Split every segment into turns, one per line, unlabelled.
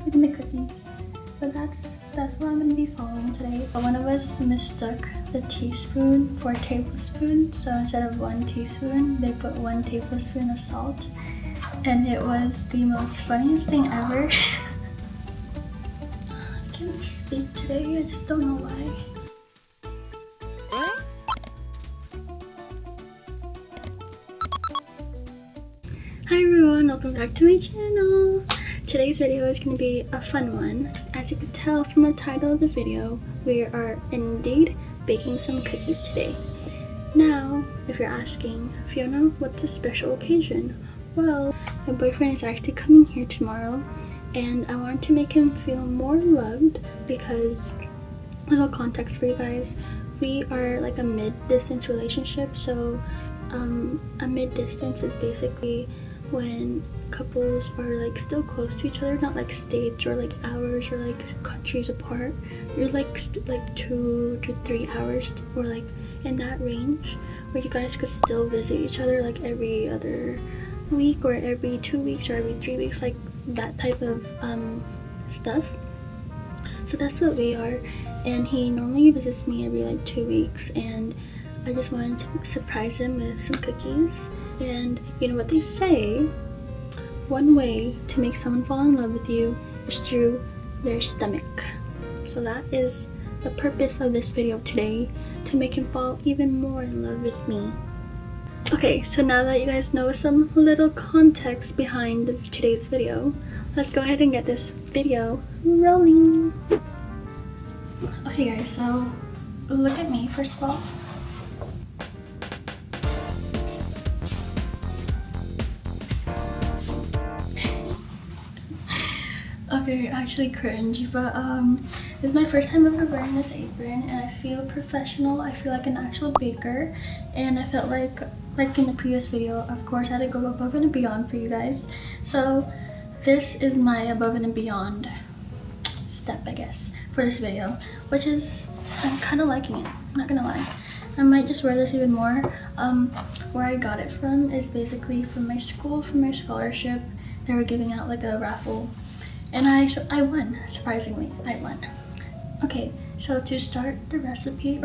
Look at my cookies. But that's what I'm gonna be following today. One of us mistook the teaspoon for a tablespoon, so instead of 1 teaspoon, they put 1 tablespoon of salt, and it was the most funniest thing ever. I can't speak today. I just don't know why. Hi everyone, welcome back to my channel. Today's video is going to be a fun one. As you can tell from the title of the video, we are indeed baking some cookies today. Now, if you're asking, Fiona, what's a special occasion? Well, my boyfriend is actually coming here tomorrow, and I wanted to make him feel more loved because, little context for you guys, we are like a mid-distance relationship. So a mid-distance is basically when couples are like still close to each other, not like states or like hours or like countries apart. You're like 2 to 3 hours or like in that range, where you guys could still visit each other like every other week or every 2 weeks or every 3 weeks, like that type of stuff. So that's what we are, and he normally visits me every like 2 weeks, and I just wanted to surprise him with some cookies. And you know what they say, one way to make someone fall in love with you is through their stomach. So that is the purpose of this video today, to make him fall even more in love with me. Okay, so now that you guys know some little context behind today's video, let's go ahead and get this video rolling. Okay guys, so look at me first of all. Okay, actually cringe, but this is my first time ever wearing this apron, and I feel professional. I feel like an actual baker, and I felt like in the previous video, of course, I had to go above and beyond for you guys. So this is my above and beyond step, I guess, for this video, which is, I'm kind of liking it, I'm not gonna lie. I might just wear this even more. Where I got it from is basically from my school, from my scholarship. They were giving out like a raffle, and I won, surprisingly, I won. Okay, so to start the recipe, I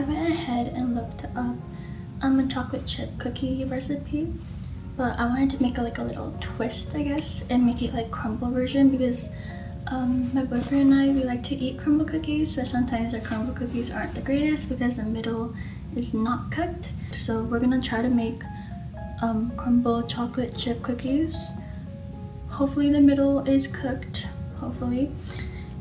went ahead and looked up a chocolate chip cookie recipe, but I wanted to make like a little twist, I guess, and make it like crumbl version, because my boyfriend and I, we like to eat crumbl cookies, but sometimes the crumbl cookies aren't the greatest because the middle is not cooked. So we're gonna try to make crumbl chocolate chip cookies. Hopefully the middle is cooked, hopefully.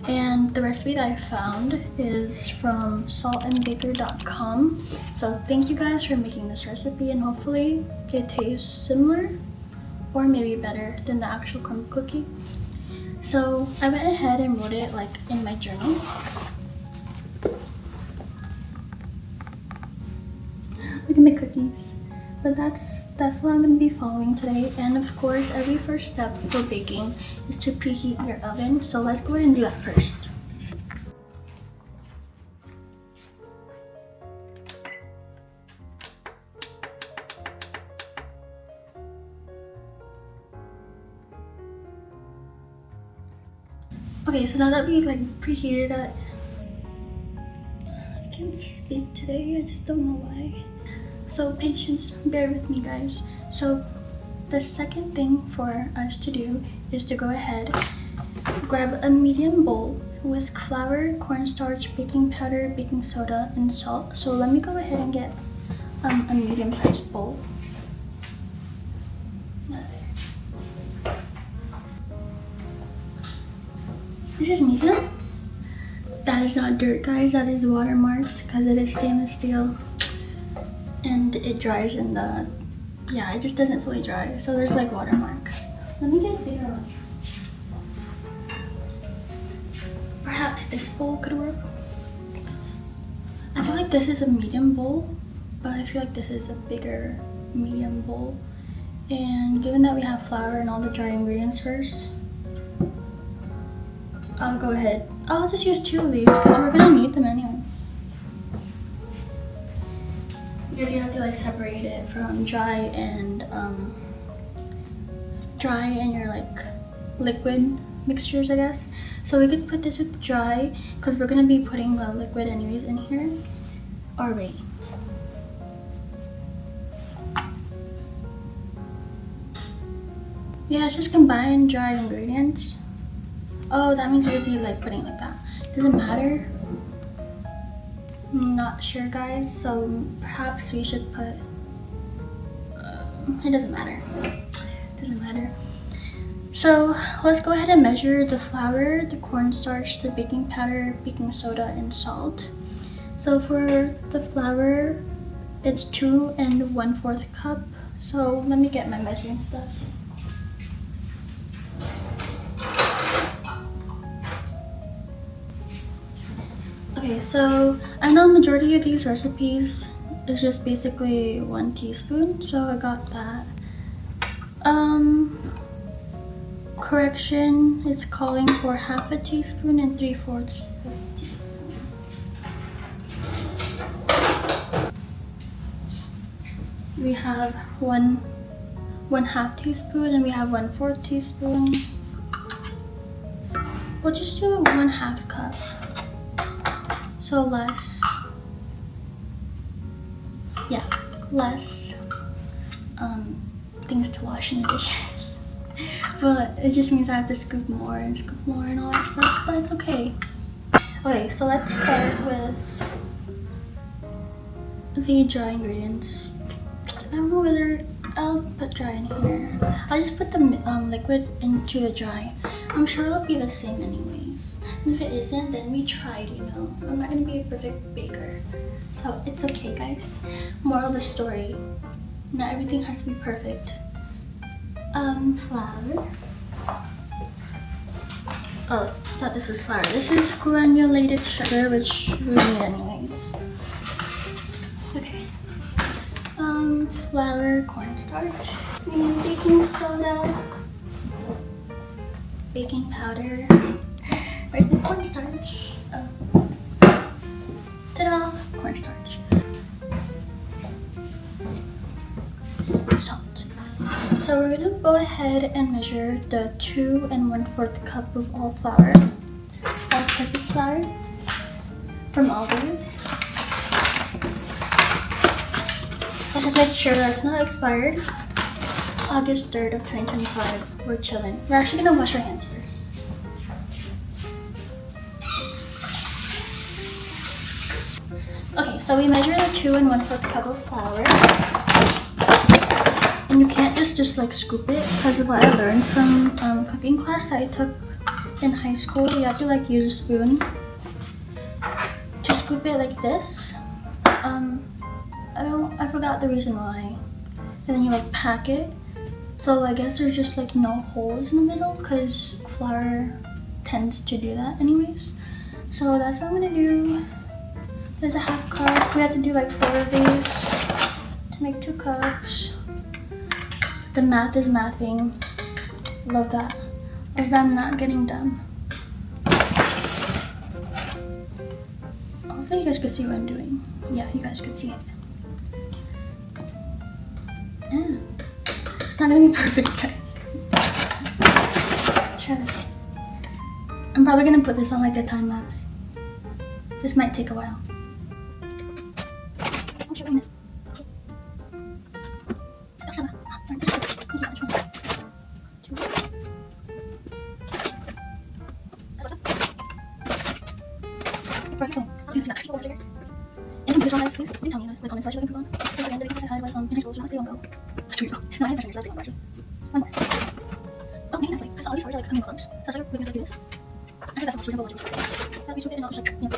And the recipe that I found is from saltandbaker.com. So thank you guys for making this recipe, and hopefully it tastes similar or maybe better than the actual crumbl cookie. So I went ahead and wrote it like in my journal. Look at my cookies. But that's what I'm going to be following today. And of course, every first step for baking is to preheat your oven. So let's go ahead and do that first. Okay, so now that we like preheated it, I can't speak today, I just don't know why. So patience, bear with me guys. So the second thing for us to do is to go ahead, grab a medium bowl, whisk flour, cornstarch, baking powder, baking soda, and salt. So let me go ahead and get a medium-sized bowl. This is medium. That is not dirt, guys, that is watermarks, because it is stainless steel. And it dries in the, it just doesn't fully dry, so there's like watermarks. Let me get a bigger one. Perhaps this bowl could work. I feel like this is a medium bowl, but I feel like this is a bigger medium bowl. And given that we have flour and all the dry ingredients first, I'll just use 2 of these because we're gonna need them anyway. Because you have to like separate it from dry and dry and your like liquid mixtures, I guess. So we could put this with dry because we're gonna be putting the liquid anyways in here. Or wait. Yeah, it's just combined dry ingredients. Oh, that means we'd be like putting it like that. Does it matter? I'm not sure, guys. So perhaps we should put. It doesn't matter. Doesn't matter. So let's go ahead and measure the flour, the cornstarch, the baking powder, baking soda, and salt. So for the flour, it's 2 1/4 cup. So let me get my measuring stuff. Okay, so I know majority of these recipes is just basically 1 teaspoon, so I got that. Correction, it's calling for 1/2 teaspoon and 3/4 teaspoon. We have 1/2 teaspoon and we have 1/4 teaspoon. We'll just do 1/2 cup. So less, yeah, less things to wash in the dishes. But it just means I have to scoop more and all that stuff, but it's okay. Okay, so let's start with the dry ingredients. I don't know whether I'll put dry in here. I'll just put the liquid into the dry. I'm sure it'll be the same anyways. And if it isn't, then we tried, you know. I'm not gonna be a perfect baker. So it's okay, guys. Moral of the story, not everything has to be perfect. Flour. Oh, thought this was flour. This is granulated sugar, which we need anyways. Okay. Flour, cornstarch, baking soda, baking powder. Where's the cornstarch? Oh. Ta-da! Cornstarch. Salt. So we're gonna go ahead and measure the 2 1/4 cup of all flour, all-purpose flour from Aldi's. Let's just make sure that it's not expired. August 3rd of 2025. We're chilling. We're actually gonna wash our hands first. Okay, so we measure the 2 1/4 cup of flour. And you can't just like scoop it, because of what I learned from cooking class that I took in high school. You have to like use a spoon to scoop it like this. I forgot the reason why. And then you like pack it. So I guess there's just like no holes in the middle, because flour tends to do that anyways. So that's what I'm gonna do. There's a 1/2 cup. We have to do like 4 of these to make 2 cups. The math is mathing. Love that. Love that I'm not getting dumb. Hopefully you guys could see what I'm doing. Yeah, you guys could see it. Yeah. It's not gonna be perfect, guys. Trust. I'm probably gonna put this on like a time lapse. This might take a while. Oh, shit, wait a minute. Anything this one, guys, please? You tell me in the comments section if you want. Again, the baking I was in high school, so not too long ago. 2 years ago. No, I had a freshman year, so that's pretty long, actually. 1 more. Oh, maybe that's like, because all these flowers are like coming close. So that's why we're gonna do this. I think that's the most reasonable logic. That we swoop it and not just like, you know.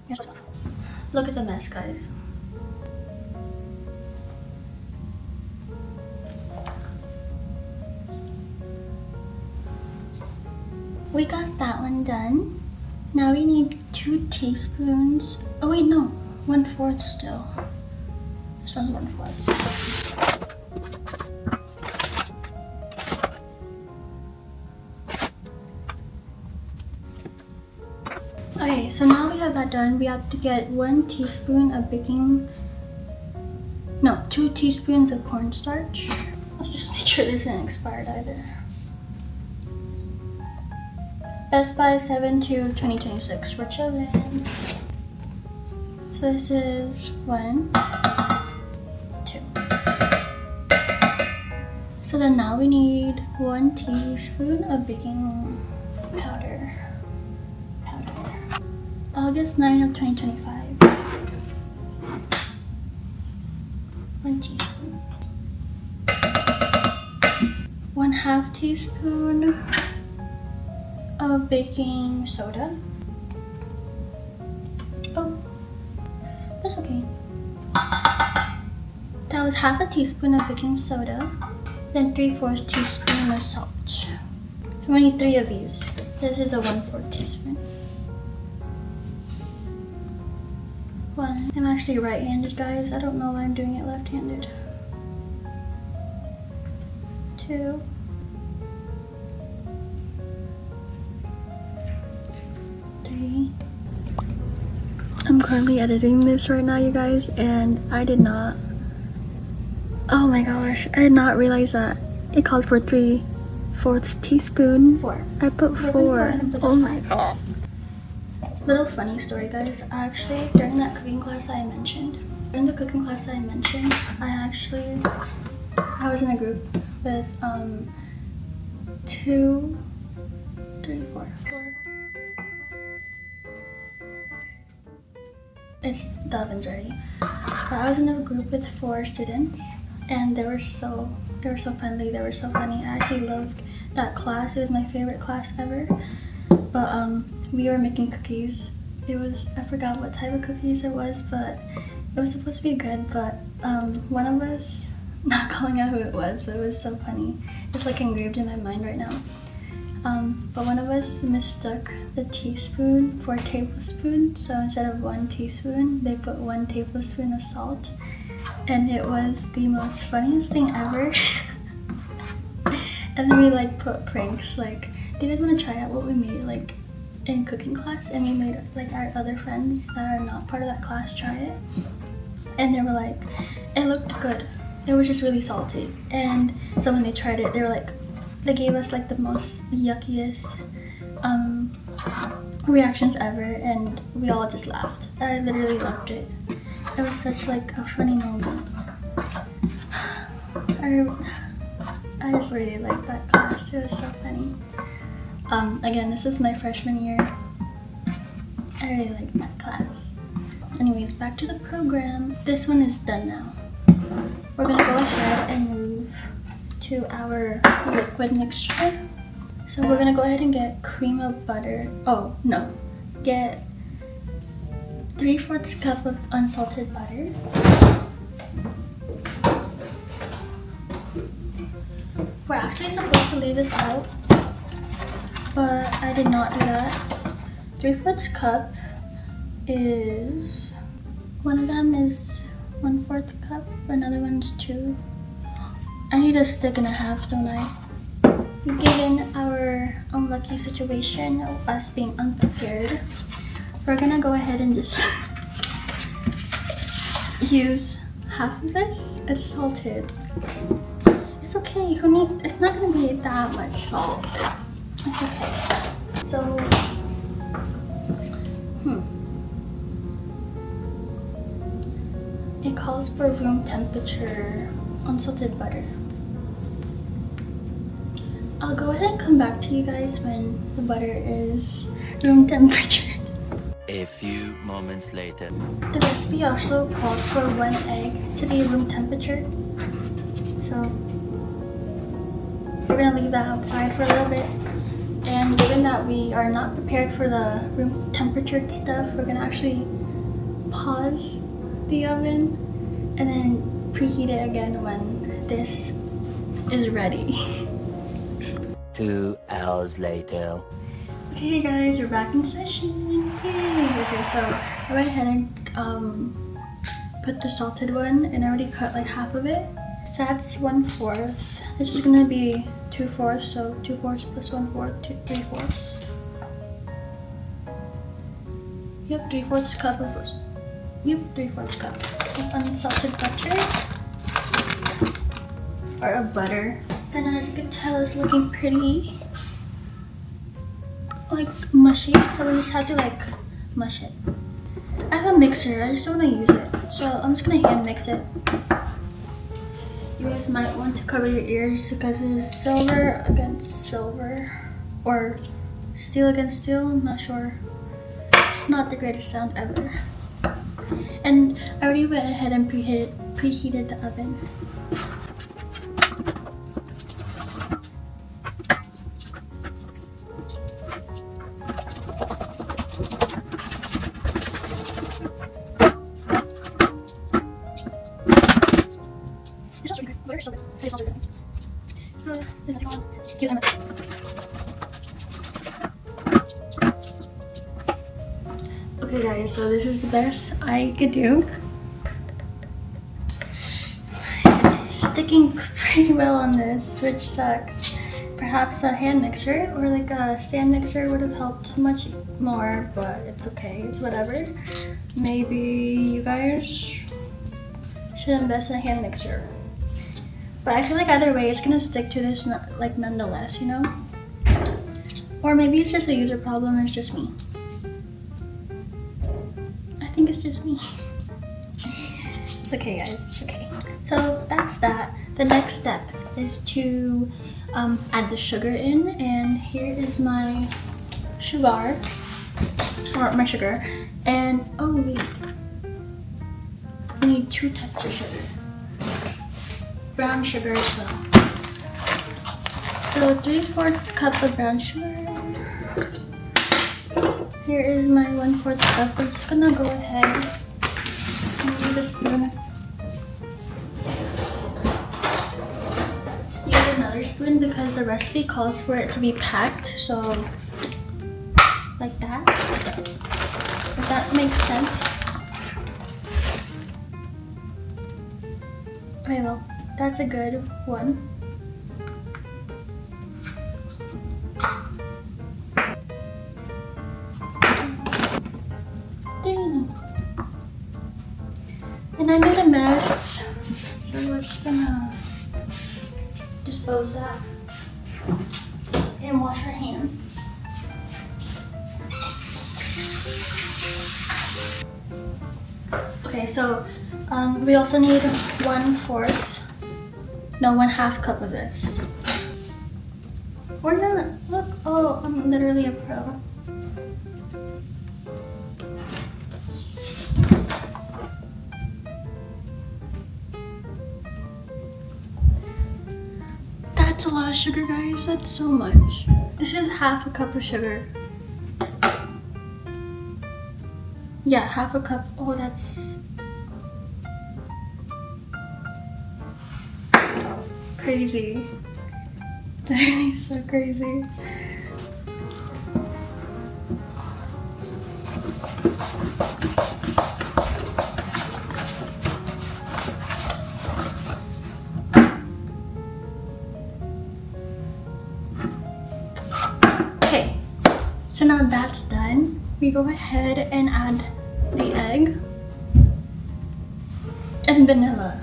Here's what's off. Look at the mess, guys. We got that one done. Now we need 2 teaspoons. Oh wait, no, 1/4 still. This one's 1/4. Okay, so now we have that done. We have to get 1 teaspoon of 2 2 teaspoons of cornstarch. Let's just make sure this isn't expired either. Best by 7/2/2026. We're chilling. So this is 1, 2. So then now we need 1 teaspoon of baking powder. August 9 of 2025. 1 teaspoon. 1/2 teaspoon of baking soda. Oh, that's okay. That was 1/2 teaspoon of baking soda, then 3/4 teaspoon of salt. So we need 3 of these. This is a 1/4 teaspoon. 1. I'm actually right-handed, guys. I don't know why I'm doing it left-handed. 2. 3. I'm currently editing this right now, you guys, and I did not. Oh my gosh, I did not realize that it called for 3/4 teaspoon. 4. I put 4. Oh my god. Little funny story, guys. Actually, during that cooking class I mentioned, I was in a group with 2, 3, 4. The oven's ready. But I was in a group with 4 students, and they were so friendly. They were so funny. I actually loved that class. It was my favorite class ever. But we were making cookies. I forgot what type of cookies it was, but it was supposed to be good. But one of us, not calling out who it was, but it was so funny. It's like engraved in my mind right now. But one of us mistook the teaspoon for a tablespoon. So instead of 1 teaspoon, they put 1 tablespoon of salt. And it was the most funniest thing ever. And then we like put pranks, like, do you guys want to try out what we made like in cooking class? And we made like our other friends that are not part of that class try it. And they were like, it looked good. It was just really salty. And so when they tried it, they gave us like the most yuckiest reactions ever, and we all just laughed. I literally loved it. It was such like a funny moment. I just really liked that class. It was so funny. Again, this is my freshman year. I really liked that class. Anyways, back to the program. This one is done now. We're gonna go ahead and move to our liquid mixture. So we're gonna go ahead and get cream of butter. Oh no, get 3/4 cup of unsalted butter. We're actually supposed to leave this out, but I did not do that. 3/4 cup is, one of them is 1/4 cup, another one's 2. I need a stick and a half, don't I? Given our unlucky situation of us being unprepared, we're gonna go ahead and just use half of this. It's salted. It's okay. It's not gonna be that much salt. It's okay. So, it calls for room temperature unsalted butter. I'll go ahead and come back to you guys when the butter is room temperature.
A few moments later.
The recipe also calls for 1 egg to be room temperature. So we're gonna leave that outside for a little bit. And given that we are not prepared for the room temperature stuff, we're gonna actually pause the oven and then preheat it again when this is ready.
2 hours later.
Okay guys, we're back in session. Yay! Okay, so I went ahead and put the salted one, and I already cut like half of it. So that's 1/4. This is gonna be 2/4, so 2/4 plus 1/4, 3/4. Yep, 3/4 cup of unsalted butter. or a butter. Then as you can tell, it's looking pretty like mushy, so we just have to like mush it. I have a mixer, I just don't want to use it, so I'm just gonna hand mix it. You guys might want to cover your ears because it's silver against silver or steel against steel, I'm not sure. It's not the greatest sound ever. And I already went ahead and preheated the oven. It smells really good. Butter is so good. It smells really good. There's nothing wrong. Cute lemon. Okay guys, so this is the best I could do. It's sticking pretty well on this, which sucks. Perhaps a hand mixer or like a stand mixer would have helped much more, but it's okay, it's whatever. Maybe you guys should invest in a hand mixer. But I feel like either way, it's gonna stick to this like nonetheless, you know? Or maybe it's just a user problem and it's just me. I think it's just me. It's okay guys, it's okay. So that's that. The next step is to add the sugar in, and here is my sugar, and oh wait, we need 2 types of sugar. Brown sugar as well. So 3/4 cup of brown sugar. Here is my 1/4 cup. I'm just gonna go ahead and use a spoon. Use another spoon because the recipe calls for it to be packed, so like that. If that makes sense. Okay, well, that's a good one. Dang. And I made a mess, so we're just gonna dispose that and wash our hands. Okay, so we also need 1/2 cup of this. Or not. Look, oh, I'm literally a pro. That's a lot of sugar, guys. That's so much. This is 1/2 cup of sugar. Yeah, 1/2 cup. Oh, that's crazy. Literally so crazy. Okay, so now that's done. We go ahead and add the egg and vanilla.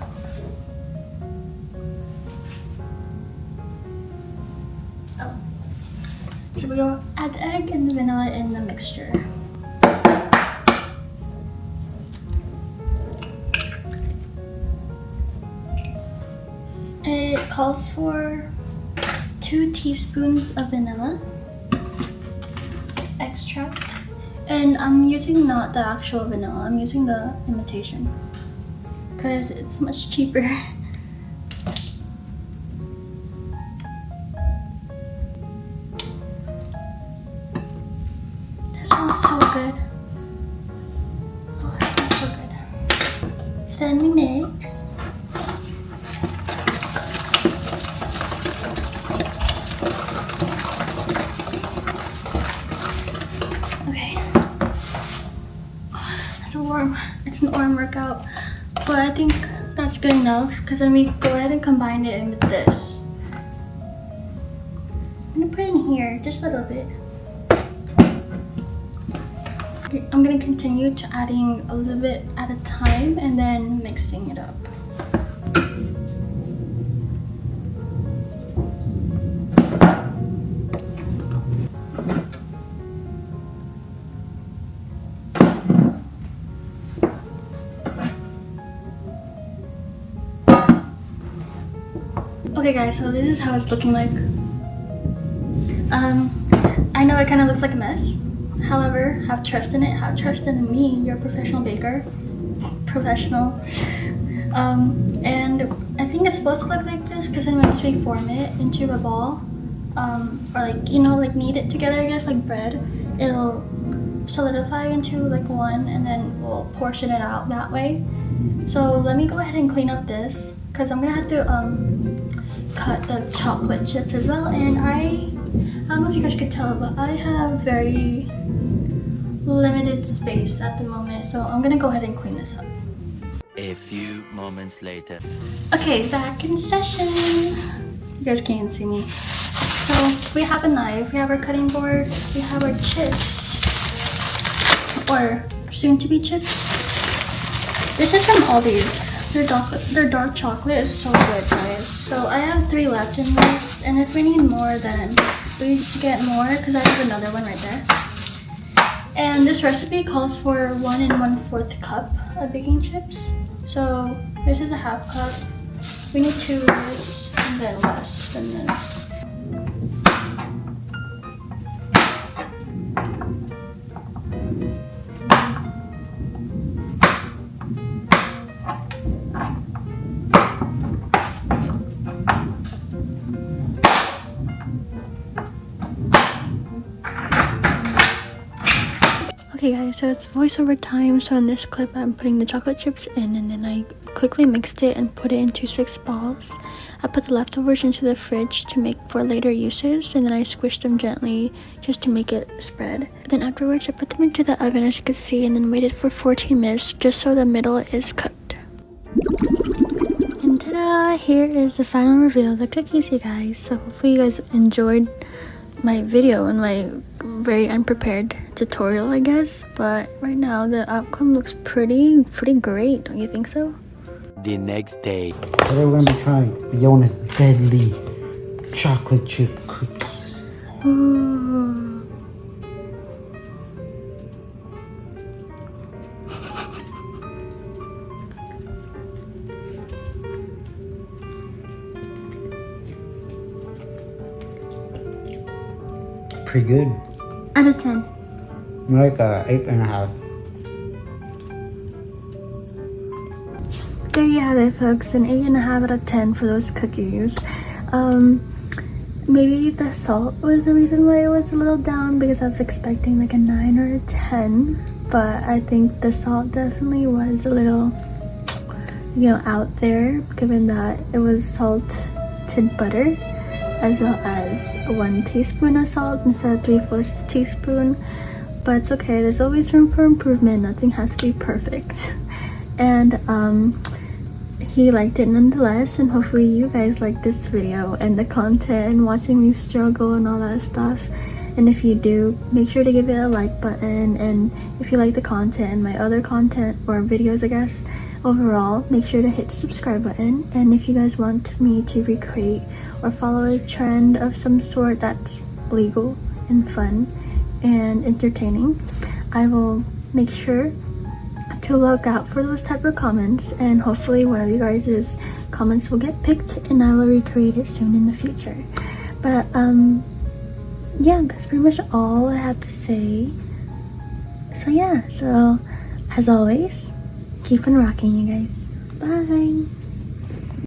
Oh, so we go add the egg and the vanilla in the mixture. And it calls for 2 teaspoons of vanilla extract. And I'm using not the actual vanilla, I'm using the imitation because it's much cheaper. That smells so good. Oh, it smells so good. So then we mix. It's an arm workout, but I think that's good enough because then we go ahead and combine it in with this. I'm gonna put it in here just a little bit. Okay, I'm gonna continue to adding a little bit at a time and then mixing it up. Okay guys, so this is how it's looking like. I know it kind of looks like a mess. However, have trust in it. Have trust in me. You're a professional baker. Professional. And I think it's supposed to look like this because then once we form it into a ball, or like, you know, like knead it together, I guess, like bread, it'll solidify into like one, and then we'll portion it out that way. So let me go ahead and clean up this because I'm gonna have to cut the chocolate chips as well. And I don't know if you guys could tell, but I have very limited space at the moment, so I'm gonna go ahead and clean this up.
A few moments later.
Okay, back in session. You guys can't see me. So we have a knife, we have our cutting board, we have our chips, or soon to be chips. This is from Aldi's. Their dark chocolate is so good, guys. So I have 3 left in this, and if we need more, then we just get more because I have another one right there. And this recipe calls for 1 1/4 cup of baking chips. So this is a 1/2 cup. We need 2 of this, and then less than this. Okay guys, so it's voiceover time. So in this clip I'm putting the chocolate chips in, and then I quickly mixed it and put it into 6 balls. I put the leftovers into the fridge to make for later uses, and then I squished them gently just to make it spread. Then afterwards I put them into the oven, as you can see, and then waited for 14 minutes just so the middle is cooked. And ta-da! Here is the final reveal of the cookies, you guys. So hopefully you guys enjoyed my video and my very unprepared tutorial, I guess, but right now the outcome looks pretty great, don't you think so?
The next day.
Today we're gonna be trying Fiona's deadly chocolate chip cookies.
Ooh.
Pretty good.
Out of 10.
Like 8.5.
There you have it, folks, an 8.5 out of 10 for those cookies. Maybe the salt was the reason why it was a little down, because I was expecting like a 9 or a 10, but I think the salt definitely was a little, you know, out there, given that it was salted butter, as well as 1 teaspoon of salt instead of 3/4 teaspoon. But it's okay, there's always room for improvement. Nothing has to be perfect. And he liked it nonetheless, and hopefully you guys like this video and the content and watching me struggle and all that stuff. And if you do, make sure to give it a like button, and if you like the content and my other content or videos, I guess, overall, make sure to hit the subscribe button. And if you guys want me to recreate or follow a trend of some sort that's legal and fun and entertaining, I will make sure to look out for those type of comments, and hopefully one of you guys' comments will get picked and I will recreate it soon in the future. But yeah, that's pretty much all I have to say. So yeah, so as always, keep on rocking, you guys. Bye.